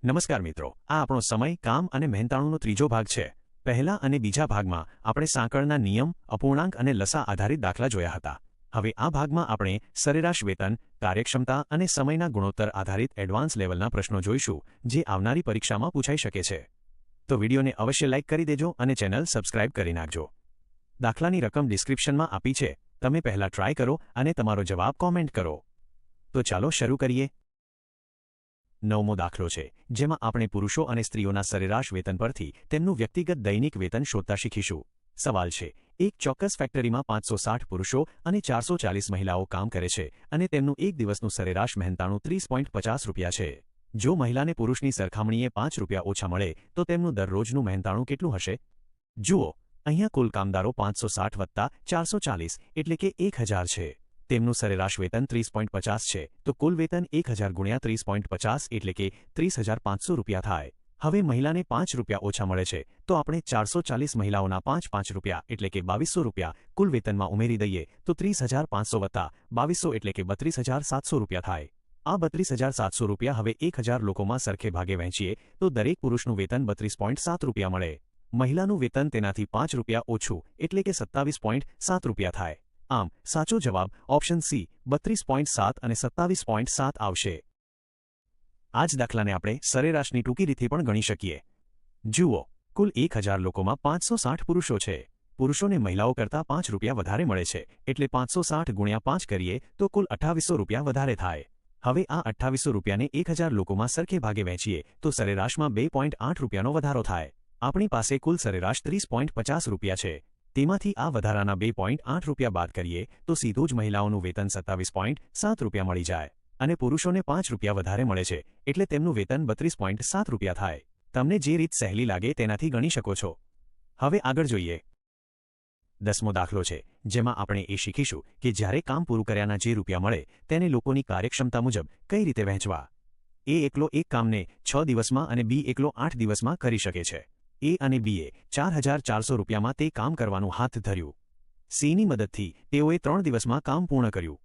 નમસ્કાર મિત્રો, આ આપણો સમય, કામ અને મહેનતાણુંનો ત્રીજો ભાગ છે. પહેલા અને બીજા ભાગમાં આપણે સાંકળના નિયમ, અપૂર્ણાંક અને લસા આધારિત દાખલા જોયા હતા. હવે આ ભાગમાં આપણે સરેરાશ વેતન, કાર્યક્ષમતા અને સમયના ગુણોત્તર આધારિત એડવાન્સ લેવલના પ્રશ્નો જોઈશું, જે આવનારી પરીક્ષામાં પૂછાઈ શકે છે. તો વિડીયોને અવશ્ય લાઇક કરી દેજો અને ચેનલ સબસ્ક્રાઇબ કરી નાખજો. દાખલાની રકમ ડિસ્ક્રિપ્શનમાં આપી છે. તમે પહેલા ટ્રાય કરો અને તમારો જવાબ કોમેન્ટ કરો. તો ચાલો શરૂ કરીએ. 9મો દાખલો છે, જેમાં આપણે પુરુષો અને સ્ત્રીઓના સરેરાશ વેતન પરથી તેમનું વ્યક્તિગત દૈનિક વેતન શોધતા શીખીશું. સવાલ છે, એક ચોક્કસ ફેક્ટરીમાં 560 પુરુષો અને 440 મહિલાઓ કામ કરે છે અને તેમનું એક દિવસનું સરેરાશ મહેનતાણું 30.50 રૂપિયા છે. જો મહિલાને પુરુષની સરખામણીએ 5 રૂપિયા ઓછા મળે તો તેમનું દરરોજનું મહેનતાણું કેટલું હશે? જુઓ, અહીંયા કુલ કામદારો 560 વત્તા 440 એટલે કે 1000 છે. તેમનું સરેરાશ વેતન 30.50 છે, તો કુલ વેતન 1000 ગુણ્યા 30.50 એટલે કે 30,500 રૂપિયા થાય. હવે મહિલાને 5 રૂપિયા ઓછા મળે છે, તો આપણે 440 મહિલાઓના 5 રૂપિયા એટલે કે 2200 રૂપિયા કુલ વેતનમાં ઉમેરી દઈએ તો 30,500 વત્તા 2200 એટલે કે 32,700 રૂપિયા થાય. આ 32,700 રૂપિયા હવે 1000 લોકોમાં સરખે ભાગે વહેંચીએ તો દરેક પુરુષનું વેતન 32.7 રૂપિયા મળે. મહિલાનું વેતન તેનાથી 5 રૂપિયા ઓછું એટલે કે 27.7 રૂપિયા થાય. આમ સાચો જવાબ ઓપ્શન સી 32.7 અને 27.7 આવશે. આ જ દાખલાને આપણે સરેરાશની ટૂંકી રીતે પણ ગણી શકીએ. જુઓ, કુલ 1000 લોકોમાં 560 પુરુષો છે. પુરુષોને મહિલાઓ કરતાં 5 રૂપિયા વધારે મળે છે, એટલે 560 ગુણ્યા 5 કરીએ તો કુલ 2800 રૂપિયા વધારે થાય. હવે આ 2800 રૂપિયાને 1000 લોકોમાં સરખે ભાગે વહેંચીએ તો સરેરાશમાં 2.8 રૂપિયાનો વધારો થાય. આપણી પાસે કુલ સરેરાશ 30.50 રૂપિયા છે. તેમાંથી આ વધારાના 2.8 રૂપિયા બાદ કરીએ તો સીધું જ મહિલાઓનું વેતન 27.7 રૂપિયા મળી જાય અને પુરુષોને 5 રૂપિયા વધારે મળે છે, એટલે તેમનું વેતન 32.7 રૂપિયા થાય. તમને જે રીત સહેલી લાગે તેનાથી ગણી શકો છો. હવે આગળ જોઈએ. 10મો દાખલો છે, જેમાં આપણે એ શીખીશું કે જ્યારે કામ પૂરું કર્યાના જે રૂપિયા મળે તેને લોકોની કાર્યક્ષમતા મુજબ કઈ રીતે વહેંચવા. એ એકલો એક કામને 6 દિવસમાં અને બી એકલો 8 દિવસમાં કરી શકે છે. એ અને બીએ 4400 રૂપિયામાં તે કામ કરવાનું હાથ ધર્યું. સીની મદદથી તેઓએ 3 દિવસમાં કામ પૂર્ણ કર્યું.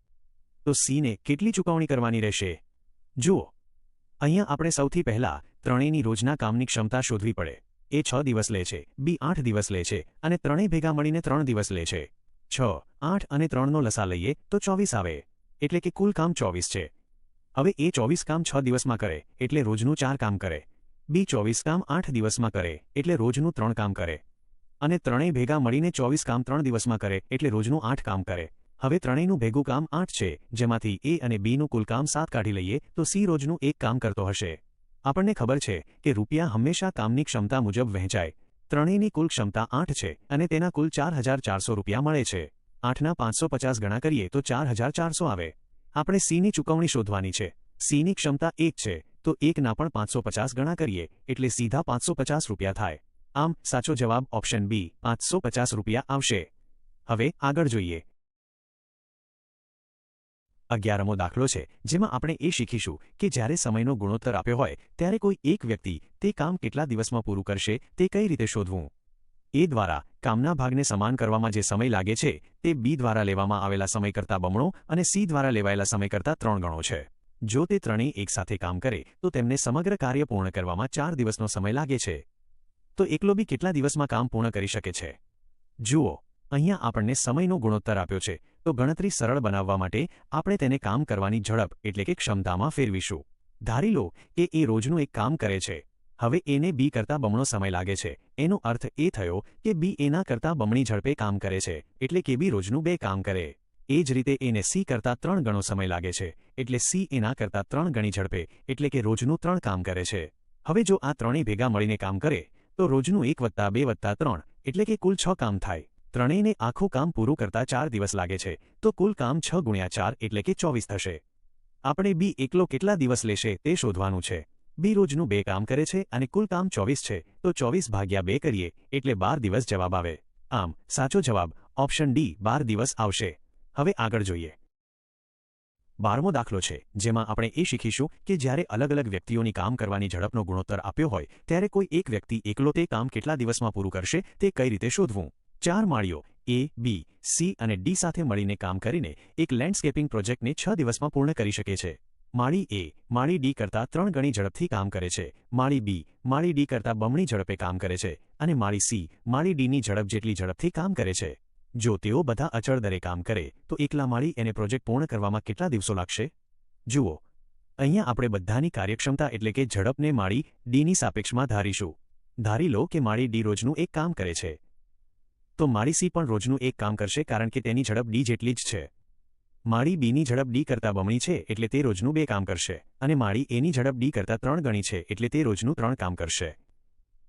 તો સીને કેટલી ચૂકવણી કરવાની રહેશે? જુઓ, અહીંયા આપણે સૌથી પહેલા ત્રણેયની રોજના કામની ક્ષમતા શોધવી પડે. એ 6 દિવસ લે છે, બી 8 દિવસ લે છે અને ત્રણેય ભેગા મળીને 3 દિવસ લે છે. 6, 8 અને 3નો લસા લઈએ તો 24 આવે, એટલે કે કુલ કામ 24 છે. હવે એ 24 કામ 6 દિવસમાં કરે એટલે રોજનું 4 કામ કરે. બી 24 કામ 8 દિવસમાં કરે એટલે રોજનું 3 કામ કરે અને ત્રણેય ભેગા મળીને 24 કામ 3 દિવસમાં કરે એટલે રોજનું 8 કામ કરે. હવે ત્રણેયનું ભેગું કામ 8 છે, જેમાંથી એ અને બીનું કુલ કામ 7 કાઢી લઈએ તો સી રોજનું 1 કામ કરતો હશે. આપણને ખબર છે કે રૂપિયા હંમેશા કામની ક્ષમતા મુજબ વહેંચાય. ત્રણેયની કુલ ક્ષમતા 8 છે અને તેના કુલ 4400 રૂપિયા મળે છે. 8ના 550 ગણા કરીએ તો 4400 આવે. આપણે સીની ચૂકવણી શોધવાની છે. સીની ક્ષમતા 1 છે, તો 1ના પણ 550 ગણા કરીએ એટલે સીધા 550 રૂપિયા થાય. આમ સાચો જવાબ ઓપ્શન બી 550 રૂપિયા આવશે. હવે આગળ જોઈએ. 11મો દાખલો છે, જેમાં આપણે એ શીખીશું કે જ્યારે સમયનો ગુણોત્તર આપ્યો હોય ત્યારે કોઈ એક વ્યક્તિ તે કામ કેટલા દિવસમાં પૂરું કરશે તે કઈ રીતે શોધવું. એ દ્વારા કામના ભાગને સમાન કરવામાં જે સમય લાગે છે તે બી દ્વારા લેવામાં આવેલા સમય કરતાં બમણો અને સી દ્વારા લેવાયેલા સમય કરતાં 3 ગણો છે. જો તે ત્રણેય એકસાથે કામ કરે તો તેમને સમગ્ર કાર્ય પૂર્ણ કરવામાં 4 દિવસનો સમય લાગે છે. તો એકલો બી કેટલા દિવસમાં કામ પૂર્ણ કરી શકે છે? જુઓ, અહીંયા આપણને સમયનો ગુણોત્તર આપ્યો છે, તો ગણતરી સરળ બનાવવા માટે આપણે તેને કામ કરવાની ઝડપ એટલે કે ક્ષમતામાં ફેરવીશું. ધારી લો કે એ રોજનું એક કામ કરે છે. હવે એને બી કરતાં બમણો સમય લાગે છે. એનો અર્થ એ થયો કે બી એના કરતાં બમણી ઝડપે કામ કરે છે, એટલે કે બી રોજનું 2 કામ કરે. એ જ રીતે એને સી કરતાં 3 ગણો સમય લાગે છે, એટલે સી એના કરતાં 3 ગણી ઝડપે એટલે કે રોજનું 3 કામ કરે છે. હવે જો આ ત્રણેય ભેગા મળીને કામ કરે તો રોજનું 1 વત્તા 2 વત્તા 3 એટલે કે કુલ 6 કામ થાય. ત્રણેયને આખું કામ પૂરું કરતા 4 દિવસ લાગે છે, તો કુલ કામ 6 ગુણ્યા 4 એટલે કે 24 થશે. આપણે બી એકલો કેટલા દિવસ લેશે તે શોધવાનું છે. બી રોજનું 2 કામ કરે છે અને કુલ કામ 24 છે, તો 24 ભાગ્યા 2 કરીએ એટલે 12 દિવસ જવાબ આવે. આમ સાચો જવાબ ઓપ્શન ડી 12 દિવસ આવશે. હવે આગળ જોઈએ. 12મો દાખલો છે, જેમાં આપણે એ શીખીશું કે જ્યારે અલગ અલગ વ્યક્તિઓની કામ કરવાની ઝડપનો ગુણોત્તર આપ્યો હોય ત્યારે કોઈ એક વ્યક્તિ એકલો તે કામ કેટલા દિવસમાં પૂરું કરશે તે કઈ રીતે શોધવું. 4 માળીઓ એ, બી, સી અને ડી સાથે મળીને કામ કરીને એક લેન્ડસ્કેપિંગ પ્રોજેક્ટને 6 દિવસમાં પૂર્ણ કરી શકે છે. માળી એ માળી ડી કરતાં 3 ગણી ઝડપથી કામ કરે છે, માળી બી માળી ડી કરતાં બમણી ઝડપે કામ કરે છે, અને માળી સી માળી ડીની ઝડપ જેટલી ઝડપથી કામ કરે છે. જો તેઓ બધા અચળ દરે કામ કરે તો એકલા માળી એને પ્રોજેક્ટ પૂર્ણ કરવામાં કેટલા દિવસો લાગશે? જુઓ, અહીંયા આપણે બધાની કાર્યક્ષમતા એટલે કે ઝડપને માળી ડીની સાપેક્ષમાં ધારીશું. ધારી લો કે માળી ડી રોજનું એક કામ કરે છે, તો માળી સી પણ રોજનું એક કામ કરશે કારણ કે તેની ઝડપ ડી જેટલી જ છે. માળી બીની ઝડપ ડી કરતાં બમણી છે એટલે તે રોજનું 2 કામ કરશે, અને માળી એની ઝડપ ડી કરતાં 3 ગણી છે એટલે તે રોજનું 3 કામ કરશે.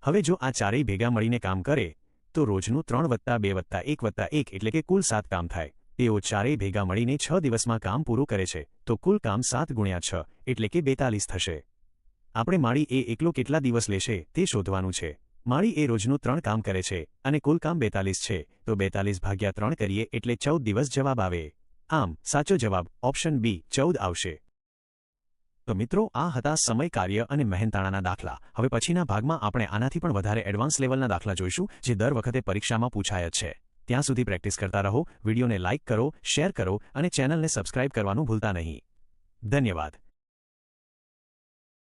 હવે જો આ ચારેય ભેગા મળીને કામ કરે તો રોજનું 3 + 2 + 1 + 1 એટલે કે કુલ 7 કામ થાય. તેઓ ચારેય ભેગા મળીને 6 દિવસમાં કામ પૂરું કરે છે તો કુલ કામ 7 × 6 એટલે કે 42 થશે. આપણે માળી એ એકલો કેટલા દિવસ લેશે તે શોધવાનું છે. માળી એ રોજનું 3 કામ કરે છે અને કુલ કામ 42 છે, તો 42 / 3 કરીએ એટલે 14 દિવસ જવાબ આવે. આમ સાચો જવાબ ઓપ્શન બી 14 આવશે. તો મિત્રો, આ હતા સમય, કાર્ય અને મહેનતાણાના દાખલા. હવે પછીના ભાગમાં આપણે આનાથી પણ વધારે એડવાન્સ લેવલના દાખલા જોઈશું જે દર વખતે પરીક્ષામાં પૂછાય જ છે. ત્યાં સુધી પ્રેક્ટિસ કરતા રહો. વિડીયોને લાઇક કરો, શેર કરો અને ચેનલને સબસ્ક્રાઇબ કરવાનું ભૂલતા નહીં. ધન્યવાદ.